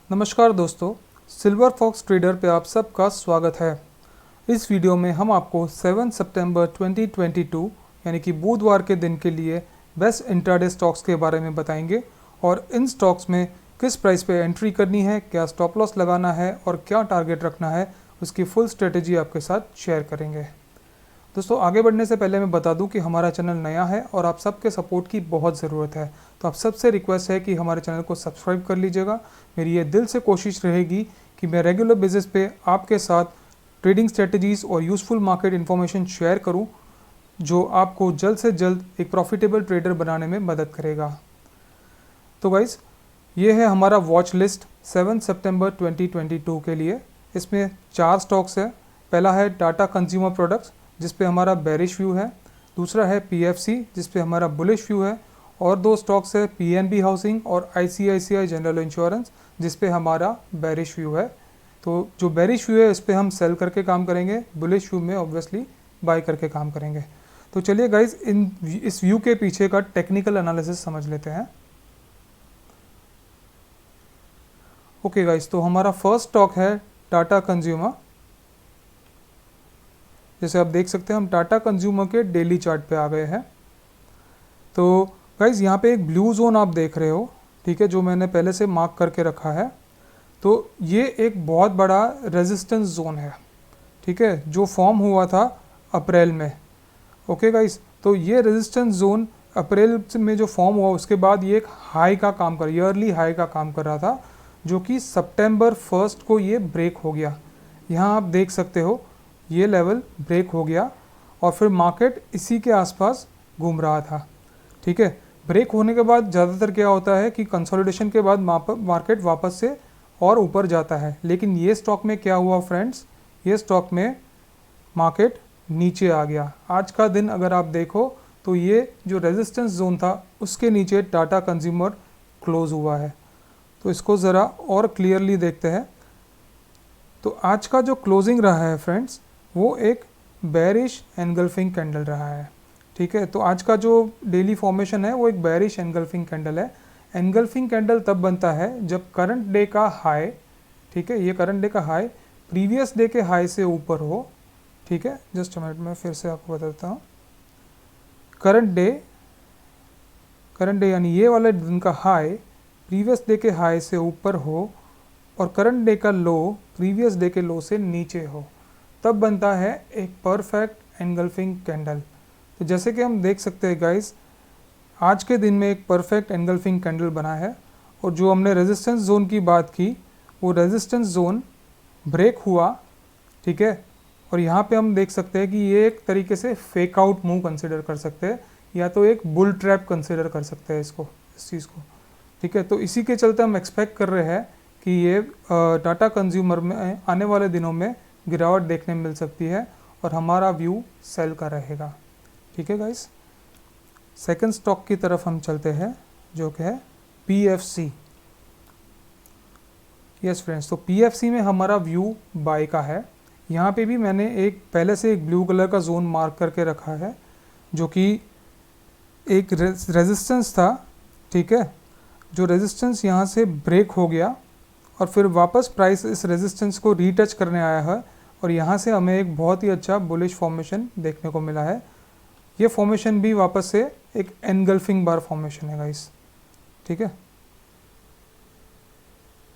नमस्कार दोस्तों, silver fox trader पे आप सबका स्वागत है। इस वीडियो में हम आपको 7 सितंबर 2022 यानी कि बुधवार के दिन के लिए बेस्ट इंट्राडे स्टॉक्स के बारे में बताएंगे और इन स्टॉक्स में किस प्राइस पे एंट्री करनी है, क्या स्टॉप लॉस लगाना है और क्या टारगेट रखना है, उसकी फुल स्ट्रेटेजी आपके साथ शेयर करेंगे। दोस्तों, आगे बढ़ने से पहले मैं बता दूं कि हमारा चैनल नया है और आप सबके सपोर्ट की बहुत ज़रूरत है। तो आप सबसे रिक्वेस्ट है कि हमारे चैनल को सब्सक्राइब कर लीजिएगा। मेरी ये दिल से कोशिश रहेगी कि मैं रेगुलर बेसिस पे आपके साथ ट्रेडिंग स्ट्रेटजीज़ और यूज़फुल मार्केट इन्फॉर्मेशन शेयर करूं, जो आपको जल्द से जल्द एक प्रॉफिटेबल ट्रेडर बनाने में मदद करेगा। तो गाइज़, ये है हमारा वॉच लिस्ट 7 सितंबर 2022 के लिए। इसमें 4 स्टॉक्स है। पहला है टाटा कंज्यूमर प्रोडक्ट्स, जिस पे हमारा बेरिश व्यू है। दूसरा है पीएफसी, जिस पे हमारा बुलिश व्यू है। और 2 स्टॉक्स है पीएनबी हाउसिंग और आईसीआईसीआई जनरल इंश्योरेंस, जिस पे हमारा बेरिश व्यू है। तो जो बेरिश व्यू है इस पे हम सेल करके काम करेंगे, बुलिश व्यू में ऑब्वियसली बाय करके काम करेंगे। तो चलिए गाइज, इस व्यू के पीछे का टेक्निकल एनालिसिस समझ लेते हैं। ओके गाइज, तो हमारा फर्स्ट स्टॉक है टाटा कंज्यूमर। जैसे आप देख सकते हैं, हम टाटा कंज्यूमर के डेली चार्ट पे आ गए हैं। तो गाइज, यहाँ पे एक ब्लू जोन आप देख रहे हो, ठीक है, जो मैंने पहले से मार्क करके रखा है। तो ये एक बहुत बड़ा रेजिस्टेंस जोन है, ठीक है, जो फॉर्म हुआ था अप्रैल में। ओके गाइज, तो ये रेजिस्टेंस जोन अप्रैल में जो फॉर्म हुआ, उसके बाद ये एक हाई का काम कर ईयरली हाई का काम कर रहा था, जो कि सितंबर 1 को ये ब्रेक हो गया। यहाँ आप देख सकते हो ये लेवल ब्रेक हो गया और फिर मार्केट इसी के आसपास घूम रहा था, ठीक है। ब्रेक होने के बाद ज़्यादातर क्या होता है कि कंसोलिडेशन के बाद मार्केट वापस से और ऊपर जाता है। लेकिन ये स्टॉक में क्या हुआ फ्रेंड्स, ये स्टॉक में मार्केट नीचे आ गया। आज का दिन अगर आप देखो तो ये जो रेजिस्टेंस जोन था उसके नीचे टाटा कंज्यूमर क्लोज हुआ है। तो इसको ज़रा और क्लियरली देखते हैं। तो आज का जो क्लोजिंग रहा है फ्रेंड्स, वो एक बेरिश एनगल्फिंग कैंडल रहा है, ठीक है। तो आज का जो डेली फॉर्मेशन है वो एक बेरिश एनगल्फिंग कैंडल है। एनगल्फिंग कैंडल तब बनता है जब करंट डे का हाई, ठीक है, ये करंट डे का हाई प्रीवियस डे के हाई से ऊपर हो, ठीक है। जस्ट मिनट में फिर से आपको बताता हूँ। करंट डे यानी ये वाले दिन का हाई प्रीवियस डे के हाई से ऊपर हो और करंट डे का लो प्रीवियस डे के लो से नीचे हो, तब बनता है एक परफेक्ट एनगल्फिंग कैंडल। तो जैसे कि हम देख सकते हैं गाइस, आज के दिन में एक परफेक्ट एनगल्फिंग कैंडल बना है। और जो हमने रेजिस्टेंस जोन की बात की, वो रेजिस्टेंस जोन ब्रेक हुआ, ठीक है। और यहाँ पे हम देख सकते हैं कि ये एक तरीके से फेक आउट मूव कंसिडर कर सकते हैं, या तो एक बुल ट्रैप कंसिडर कर सकते हैं इसको, इस चीज़ को, ठीक है। तो इसी के चलते हम एक्सपेक्ट कर रहे हैं कि ये टाटा कंज्यूमर में आने वाले दिनों में गिरावट देखने मिल सकती है और हमारा व्यू सेल का रहेगा, ठीक है गाइस। सेकंड स्टॉक की तरफ हम चलते हैं, जो कि है पीएफसी। यस फ्रेंड्स, तो पीएफसी में हमारा व्यू बाय का है। यहाँ पे भी मैंने एक पहले से एक ब्लू कलर का जोन मार्क करके रखा है, जो कि एक रेजिस्टेंस था, ठीक है। जो रेजिस्टेंस यहाँ से ब्रेक हो गया और फिर वापस प्राइस इस रेजिस्टेंस को रीटच करने आया है और यहाँ से हमें एक बहुत ही अच्छा बुलिश फॉर्मेशन देखने को मिला है। ये फॉर्मेशन भी वापस से एक एनगल्फिंग बार फॉर्मेशन है गाइस, ठीक है।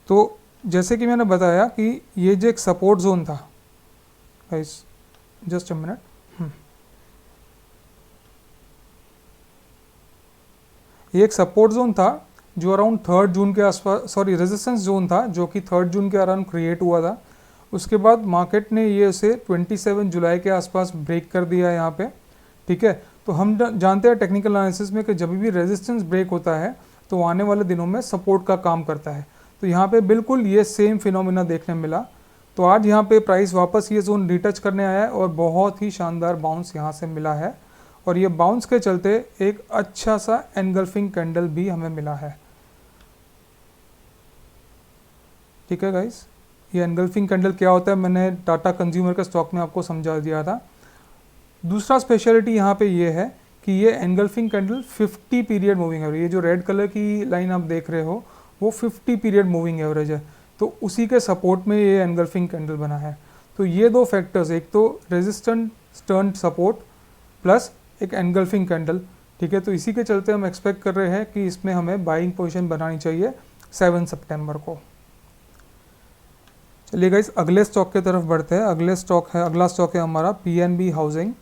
तो जैसे कि मैंने बताया कि ये जो एक सपोर्ट जोन था गाइस, जस्ट अ मिनट, ये एक सपोर्ट जोन था जो अराउंड 3 जून के आसपास, सॉरी रेजिस्टेंस जोन था जो कि 3 जून के अराउंड क्रिएट हुआ था। उसके बाद मार्केट ने ये उसे 27 जुलाई के आसपास ब्रेक कर दिया यहाँ पे, ठीक है। तो हम जानते हैं टेक्निकल एनालिसिस में कि जब भी रेजिस्टेंस ब्रेक होता है तो आने वाले दिनों में सपोर्ट का काम करता है। तो यहाँ पे बिल्कुल ये सेम फिनोमिना देखने मिला। तो आज यहाँ पे प्राइस वापस ये जोन रिटच करने आया है और बहुत ही शानदार बाउंस यहाँ से मिला है। और ये बाउंस के चलते एक अच्छा सा एनगल्फिंग कैंडल भी हमें मिला है, ठीक है गाइस। ये एनगल्फिंग कैंडल क्या होता है मैंने टाटा कंज्यूमर के स्टॉक में आपको समझा दिया था। दूसरा स्पेशलिटी यहाँ पे ये है कि ये engulfing candle 50 period moving average, ये जो रेड कलर की लाइन आप देख रहे हो वो 50 पीरियड मूविंग एवरेज है। तो उसी के सपोर्ट में ये एनगल्फिंग कैंडल बना है। तो ये दो फैक्टर्स, एक तो रेजिस्टेंट टर्न सपोर्ट प्लस एक एनगल्फिंग कैंडल, ठीक है, तो इसी के चलते हम एक्सपेक्ट कर रहे हैं कि इसमें हमें बाइंग पोजीशन बनानी चाहिए 7 सितंबर को। चलिए गाइस अगले स्टॉक की तरफ बढ़ते हैं। अगला स्टॉक है हमारा पीएनबी हाउसिंग।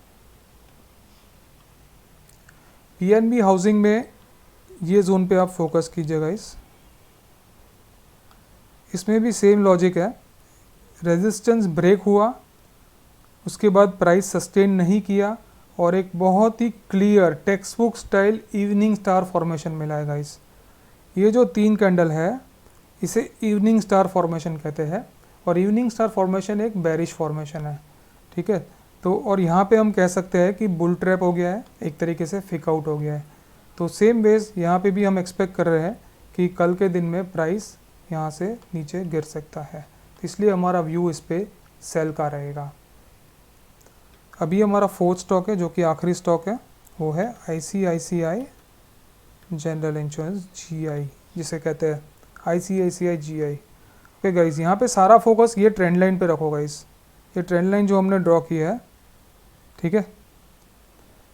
पीएनबी हाउसिंग में ये जोन पे आप फोकस कीजिए गाइस। इसमें भी सेम लॉजिक है, रेजिस्टेंस ब्रेक हुआ, उसके बाद प्राइस सस्टेन नहीं किया और एक बहुत ही clear text book style evening star formation मिला है गाइस। ये जो 3 कैंडल है इसे इवनिंग स्टार फॉर्मेशन कहते हैं और इवनिंग स्टार फॉर्मेशन एक बेरिश फॉर्मेशन है, ठीक है। तो और यहाँ पे हम कह सकते हैं कि बुल ट्रैप हो गया है, एक तरीके से फिक आउट हो गया है। तो सेम बेस यहाँ पे भी हम एक्सपेक्ट कर रहे हैं कि कल के दिन में प्राइस यहाँ से नीचे गिर सकता है, तो इसलिए हमारा व्यू इस पे सेल का रहेगा। अभी हमारा 4th स्टॉक है जो कि आखिरी स्टॉक है, वो है ICICI जनरल इंश्योरेंस GI, जिसे कहते हैं ICICI GI। ओके गाइस, यहाँ पे सारा फोकस ये ट्रेंड लाइन पे रखो गाइस, ये ट्रेंड लाइन जो हमने ड्रॉ की है, ठीक है।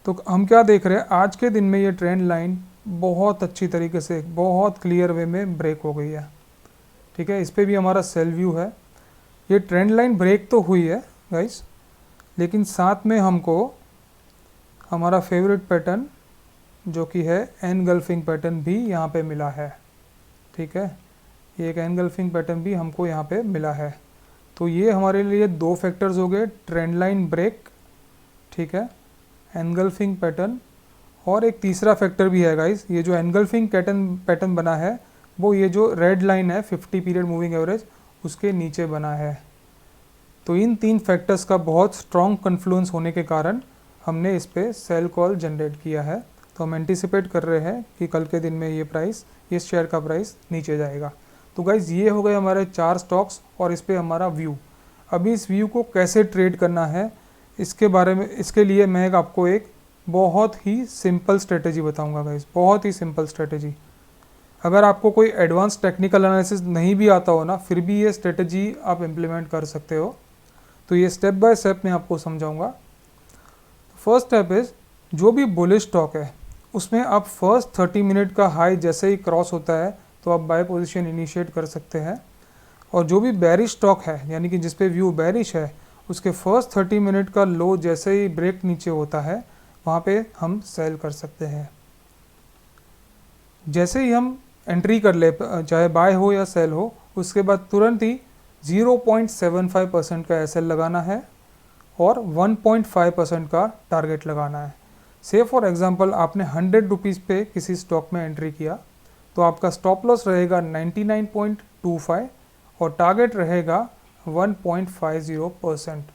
तो हम क्या देख रहे हैं, आज के दिन में ये ट्रेंड लाइन बहुत अच्छी तरीके से बहुत क्लियर वे में ब्रेक हो गई है, ठीक है। इस पर भी हमारा सेल व्यू है। ये ट्रेंड लाइन ब्रेक तो हुई है गाइस, लेकिन साथ में हमको हमारा फेवरेट पैटर्न जो कि है एनगल्फिंग पैटर्न भी यहाँ पे मिला है, ठीक है। ये एक एनगल्फिंग पैटर्न भी हमको यहाँ पे मिला है। तो ये हमारे लिए 2 फैक्टर्स हो गए, ट्रेंड लाइन ब्रेक, ठीक है, एनगल्फिंग पैटर्न, और एक तीसरा फैक्टर भी है गाइस। ये जो एनगल्फिंग पैटर्न बना है वो ये जो रेड लाइन है 50 पीरियड मूविंग एवरेज उसके नीचे बना है। तो इन 3 फैक्टर्स का बहुत स्ट्रॉन्ग कन्फ्लुएंस होने के कारण हमने इस पे सेल कॉल जनरेट किया है। तो हम एंटिसिपेट कर रहे हैं कि कल के दिन में ये प्राइस, इस शेयर का प्राइस नीचे जाएगा। तो गाइज ये हो गए हमारे 4 स्टॉक्स और इस पे हमारा व्यू। अभी इस व्यू को कैसे ट्रेड करना है इसके बारे में, इसके लिए मैं आपको एक बहुत ही सिंपल स्ट्रेटेजी बताऊंगा गाइज, बहुत ही सिंपल स्ट्रेटेजी। अगर आपको कोई एडवांस टेक्निकल एनालिसिस नहीं भी आता हो ना, फिर भी ये स्ट्रेटेजी आप इम्प्लीमेंट कर सकते हो। तो ये स्टेप बाय स्टेप मैं आपको समझाऊंगा। फर्स्ट स्टेप इज, जो भी बुलिश स्टॉक है उसमें आप फर्स्ट 30 मिनट का हाई जैसे ही क्रॉस होता है तो आप बाय पोजीशन इनिशिएट कर सकते हैं। और जो भी बेरिश स्टॉक है, यानी कि जिस पे व्यू बेरिश है, उसके फर्स्ट 30 मिनट का लो जैसे ही ब्रेक नीचे होता है वहाँ पे हम सेल कर सकते हैं। जैसे ही हम एंट्री कर ले, चाहे बाय हो या सेल हो, उसके बाद तुरंत ही 0.75% का एसएल लगाना है और 1.5% का टारगेट लगाना है। से फॉर एग्जांपल आपने 100 रुपीज़ पे किसी स्टॉक में एंट्री किया तो आपका स्टॉप लॉस रहेगा 99.25 और टारगेट रहेगा 1.50%।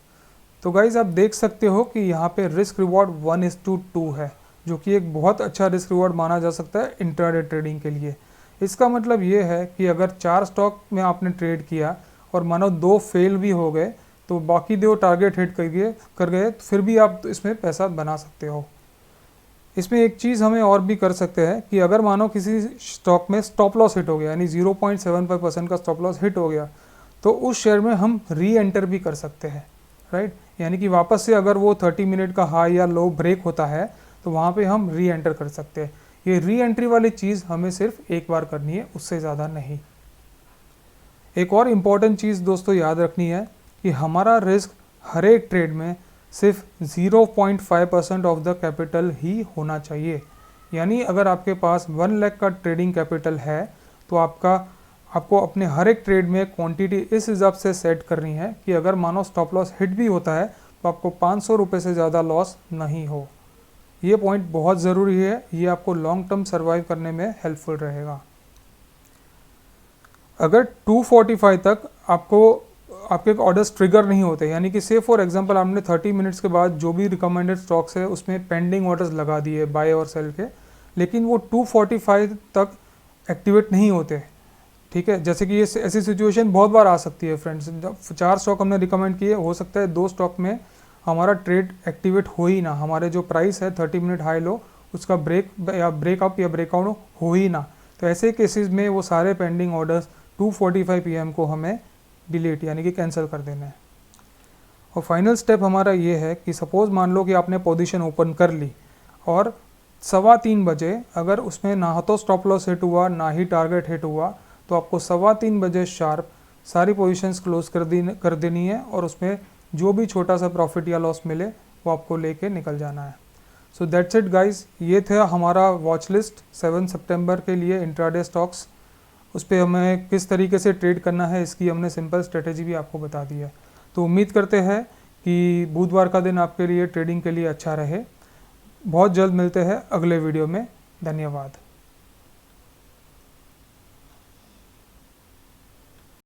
तो गाइज आप देख सकते हो कि यहाँ पे रिस्क रिवॉर्ड 1:2 है, जो कि एक बहुत अच्छा रिस्क रिवॉर्ड माना जा सकता है इंट्राडे ट्रेडिंग के लिए। इसका मतलब ये है कि अगर 4 स्टॉक में आपने ट्रेड किया और मानो 2 फेल भी हो गए तो बाकी 2 टारगेट हिट कर गए तो फिर भी आप इसमें पैसा बना सकते हो। इसमें एक चीज़ हमें और भी कर सकते हैं कि अगर मानो किसी स्टॉक में स्टॉप लॉस हिट हो गया, यानी 0.75% का स्टॉप लॉस हिट हो गया, तो उस शेयर में हम री एंटर भी कर सकते हैं, राइट। यानी कि वापस से अगर वो 30 मिनट का हाई या लो ब्रेक होता है तो वहाँ पे हम री एंटर कर सकते हैं। ये री एंट्री वाली चीज़ हमें सिर्फ एक बार करनी है, उससे ज़्यादा नहीं। एक और इम्पॉर्टेंट चीज़ दोस्तों याद रखनी है कि हमारा रिस्क हर एक ट्रेड में सिर्फ 0.5% ऑफ द कैपिटल ही होना चाहिए। यानी अगर आपके पास 1 लाख का ट्रेडिंग कैपिटल है तो आपको अपने हर एक ट्रेड में क्वांटिटी इस हिसाब से सेट करनी है कि अगर मानो स्टॉप लॉस हिट भी होता है तो आपको 500 रुपये से ज़्यादा लॉस नहीं हो। ये पॉइंट बहुत ज़रूरी है, ये आपको लॉन्ग टर्म सर्वाइव करने में हेल्पफुल रहेगा। अगर 245 तक आपके ऑर्डर्स ट्रिगर नहीं होते, यानी कि से फॉर एग्जांपल आपने 30 मिनट्स के बाद जो भी रिकमेंडेड स्टॉक्स है उसमें पेंडिंग ऑर्डर्स लगा दिए बाय और सेल के, लेकिन वो 245 तक एक्टिवेट नहीं होते, ठीक है। जैसे कि ये ऐसी सिचुएशन बहुत बार आ सकती है फ्रेंड्स। 4 स्टॉक हमने रिकमेंड किए, हो सकता है 2 स्टॉक में हमारा ट्रेड एक्टिवेट हो ही ना, हमारे जो प्राइस है 30 मिनट हाई लो उसका ब्रेकअप या ब्रेकआउट हो ही ना। तो ऐसे केसेस में वो सारे पेंडिंग ऑर्डर्स 2:45 PM को हमें डिलीट यानी कि कैंसिल कर देना है। और फाइनल स्टेप हमारा ये है कि सपोज़ मान लो कि आपने पोजीशन ओपन कर ली और 3:15 बजे अगर उसमें ना तो स्टॉप लॉस हिट हुआ ना ही टारगेट हिट हुआ, तो आपको 3:15 बजे शार्प सारी पोजीशंस क्लोज कर देनी है और उसमें जो भी छोटा सा प्रॉफिट या लॉस मिले वो आपको लेके निकल जाना है। सो दैट्स इट गाइज, ये था हमारा वॉच लिस्ट 7 सितंबर के लिए इंट्राडे स्टॉक्स। उस पर हमें किस तरीके से ट्रेड करना है इसकी हमने सिंपल स्ट्रेटेजी भी आपको बता दी है। तो उम्मीद करते हैं कि बुधवार का दिन आपके लिए ट्रेडिंग के लिए अच्छा रहे। बहुत जल्द मिलते हैं अगले वीडियो में। धन्यवाद।